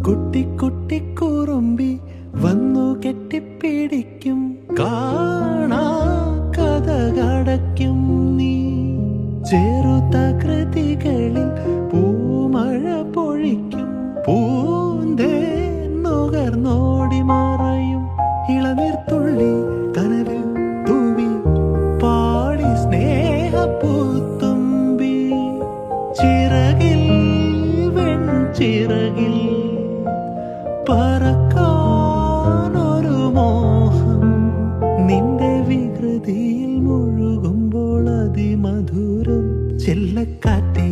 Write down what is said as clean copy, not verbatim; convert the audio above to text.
കുട്ടി കുട്ടി കുറുമ്പി വന്നു കെട്ടിപ്പിടിക്കും, കാണാ കഥ കടയ്ക്കും നീ. ചെറുതകൃതികളിൽ പൂമഴ പൊഴിക്കും, പൂന്തേൻ നുകർന്നോടി മറയും. ഇളനീർത്തുള്ളി കനവിൽ തൂവി പാടി സ്നേഹപ്പൂത്തുമ്പി. ചിറകിൽ വെൺചിറകിൽ പറക്കാനൊരു മോഹം, നിന്റെ വികൃതിയിൽ മുഴുകുമ്പോൾ അതിമധുരം. ചെല്ലക്കാറ്റേ